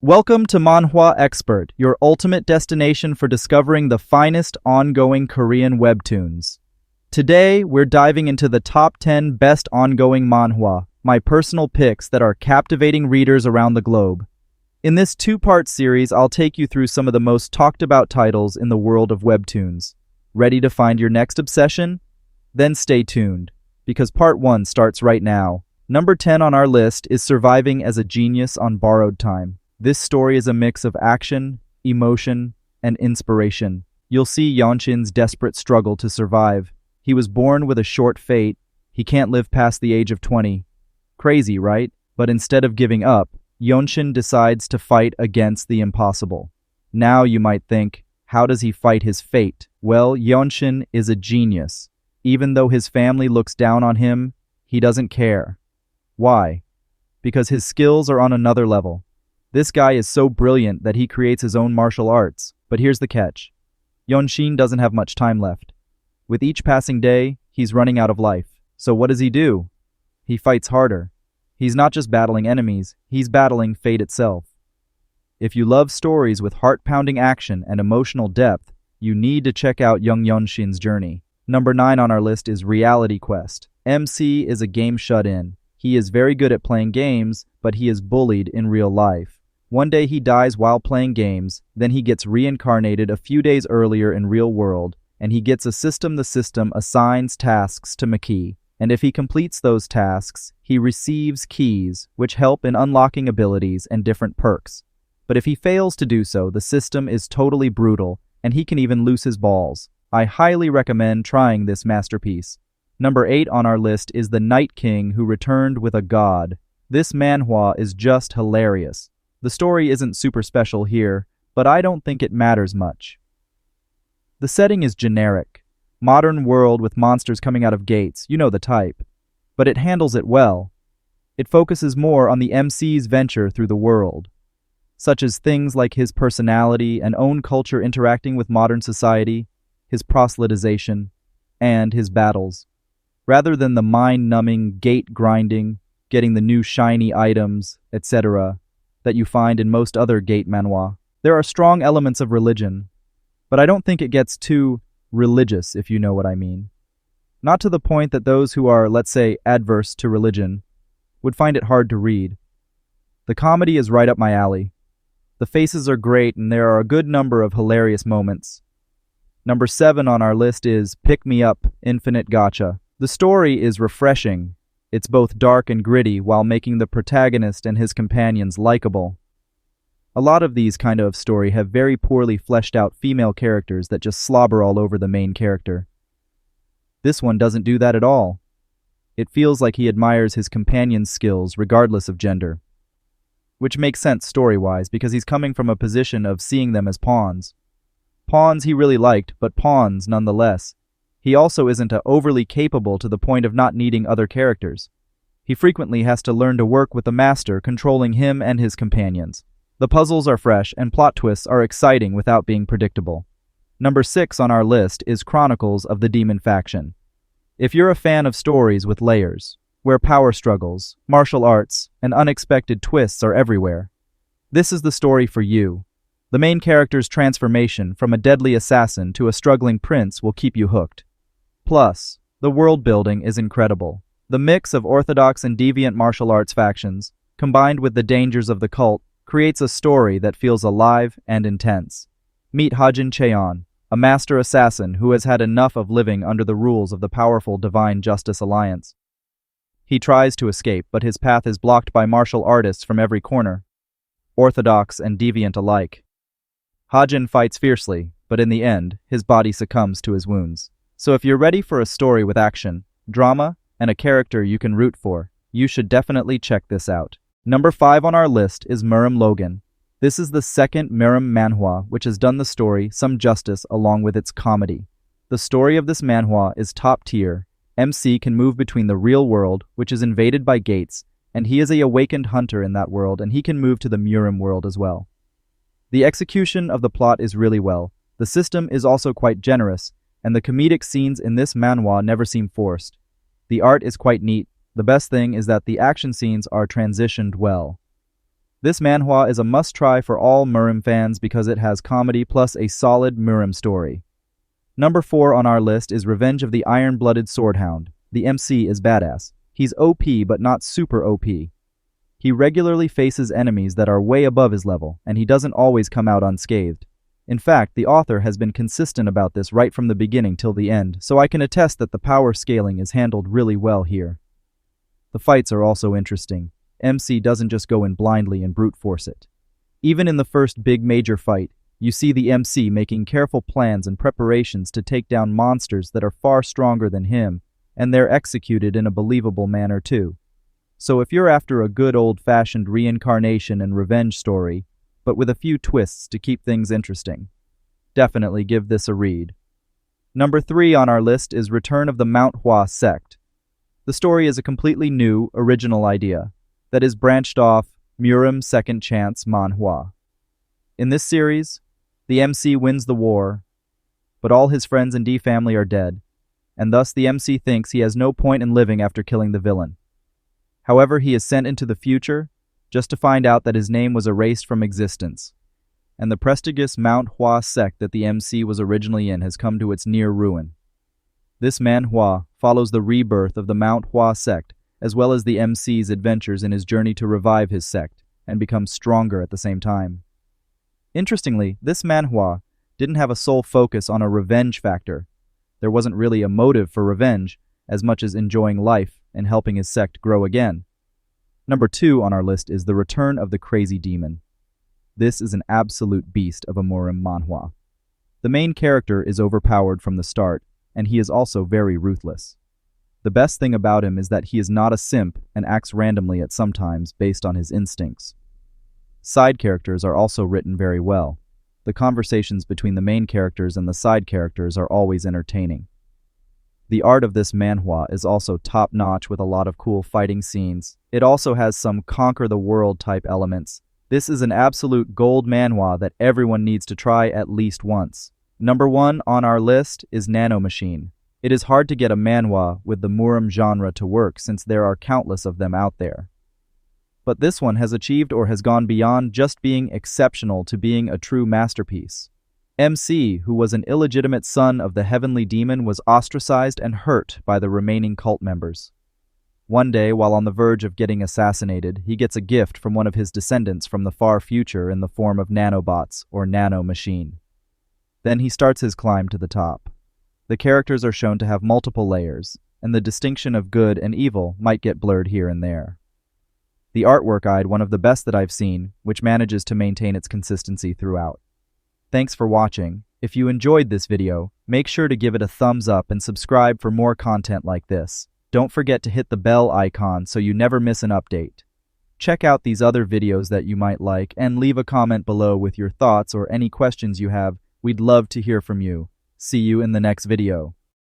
Welcome to Manhwa Expert, your ultimate destination for discovering the finest ongoing Korean webtoons. Today, we're diving into the top 10 best ongoing manhwa, my personal picks that are captivating readers around the globe. In this two-part series, I'll take you through some of the most talked-about titles in the world of webtoons. Ready to find your next obsession? Then stay tuned, because part 1 starts right now. Number 10 on our list is Surviving as a Genius on Borrowed Time. This story is a mix of action, emotion, and inspiration. You'll see Yeonshin's desperate struggle to survive. He was born with a short fate. He can't live past the age of 20. Crazy, right? But instead of giving up, Yeonshin decides to fight against the impossible. Now you might think, how does he fight his fate? Well, Yeonshin is a genius. Even though his family looks down on him, he doesn't care. Why? Because his skills are on another level. This guy is so brilliant that he creates his own martial arts. But here's the catch. Yeonshin doesn't have much time left. With each passing day, he's running out of life. So what does he do? He fights harder. He's not just battling enemies, he's battling fate itself. If you love stories with heart-pounding action and emotional depth, you need to check out young Yeonshin's journey. Number 9 on our list is Reality Quest. MC is a game shut-in. He is very good at playing games, but he is bullied in real life. One day he dies while playing games, then he gets reincarnated a few days earlier in real world, and he gets a system. The system assigns tasks to Maki, and if he completes those tasks, he receives keys, which help in unlocking abilities and different perks. But if he fails to do so, the system is totally brutal, and he can even lose his balls. I highly recommend trying this masterpiece. Number 8 on our list is The Night King Who Returned with a God. This manhwa is just hilarious. The story isn't super special here, but I don't think it matters much. The setting is generic. Modern world with monsters coming out of gates, you know the type. But it handles it well. It focuses more on the MC's venture through the world, such as things like his personality and own culture interacting with modern society, his proselytization, and his battles. Rather than the mind-numbing gate grinding, getting the new shiny items, etc., that you find in most other gate manhwa. There are strong elements of religion, but I don't think it gets too religious, if you know what I mean. Not to the point that those who are, let's say, adverse to religion would find it hard to read. The comedy is right up my alley. The faces are great and there are a good number of hilarious moments. Number 7 on our list is Pick Me Up, Infinite Gacha. The story is refreshing. It's both dark and gritty while making the protagonist and his companions likable. A lot of these kind of story have very poorly fleshed out female characters that just slobber all over the main character. This one doesn't do that at all. It feels like he admires his companion's skills regardless of gender. Which makes sense story-wise because he's coming from a position of seeing them as pawns. Pawns he really liked, but pawns nonetheless. He also isn't overly capable to the point of not needing other characters. He frequently has to learn to work with the master controlling him and his companions. The puzzles are fresh and plot twists are exciting without being predictable. Number 6 on our list is Chronicles of the Demon Faction. If you're a fan of stories with layers, where power struggles, martial arts, and unexpected twists are everywhere, this is the story for you. The main character's transformation from a deadly assassin to a struggling prince will keep you hooked. Plus, the world building is incredible. The mix of orthodox and deviant martial arts factions, combined with the dangers of the cult, creates a story that feels alive and intense. Meet Hajin Cheon, a master assassin who has had enough of living under the rules of the powerful Divine Justice Alliance. He tries to escape, but his path is blocked by martial artists from every corner, orthodox and deviant alike. Hajin fights fiercely, but in the end, his body succumbs to his wounds. So if you're ready for a story with action, drama, and a character you can root for, you should definitely check this out. Number 5 on our list is Muram Logan. This is the second Muram manhwa which has done the story some justice along with its comedy. The story of this manhwa is top tier. MC can move between the real world, which is invaded by gates, and he is a awakened hunter in that world, and he can move to the Muram world as well. The execution of the plot is really well. The system is also quite generous, and the comedic scenes in this manhwa never seem forced. The art is quite neat. The best thing is that the action scenes are transitioned well. This manhwa is a must-try for all Murim fans because it has comedy plus a solid Murim story. Number 4 on our list is Revenge of the Iron-Blooded Swordhound. The MC is badass. He's OP but not super OP. He regularly faces enemies that are way above his level, and he doesn't always come out unscathed. In fact, the author has been consistent about this right from the beginning till the end, so I can attest that the power scaling is handled really well here. The fights are also interesting. MC doesn't just go in blindly and brute force it. Even in the first big major fight, you see the MC making careful plans and preparations to take down monsters that are far stronger than him, and they're executed in a believable manner too. So if you're after a good old-fashioned reincarnation and revenge story, but with a few twists to keep things interesting, definitely give this a read. Number 3 on our list is Return of the Manhwa Sect. The story is a completely new, original idea that is branched off Murim Second Chance Manhwa. In this series, the MC wins the war, but all his friends and D family are dead, and thus the MC thinks he has no point in living after killing the villain. However, he is sent into the future just to find out that his name was erased from existence, and the prestigious Manhwa sect that the MC was originally in has come to its near ruin. This manhwa follows the rebirth of the Manhwa sect, as well as the MC's adventures in his journey to revive his sect and become stronger at the same time. Interestingly, this manhwa didn't have a sole focus on a revenge factor. There wasn't really a motive for revenge as much as enjoying life and helping his sect grow again. Number 2 on our list is The Return of the Crazy Demon. This is an absolute beast of a Murim manhwa. The main character is overpowered from the start, and he is also very ruthless. The best thing about him is that he is not a simp and acts randomly at some times based on his instincts. Side characters are also written very well. The conversations between the main characters and the side characters are always entertaining. The art of this manhwa is also top-notch with a lot of cool fighting scenes. It also has some conquer-the-world type elements. This is an absolute gold manhwa that everyone needs to try at least once. Number 1 on our list is Nanomachine. It is hard to get a manhwa with the Murim genre to work since there are countless of them out there. But this one has achieved or has gone beyond just being exceptional to being a true masterpiece. MC, who was an illegitimate son of the heavenly demon, was ostracized and hurt by the remaining cult members. One day, while on the verge of getting assassinated, he gets a gift from one of his descendants from the far future in the form of nanobots or nanomachine. Then he starts his climb to the top. The characters are shown to have multiple layers, and the distinction of good and evil might get blurred here and there. The artwork eyed one of the best that I've seen, which manages to maintain its consistency throughout. Thanks for watching. If you enjoyed this video, make sure to give it a thumbs up and subscribe for more content like this. Don't forget to hit the bell icon so you never miss an update. Check out these other videos that you might like and leave a comment below with your thoughts or any questions you have. We'd love to hear from you. See you in the next video.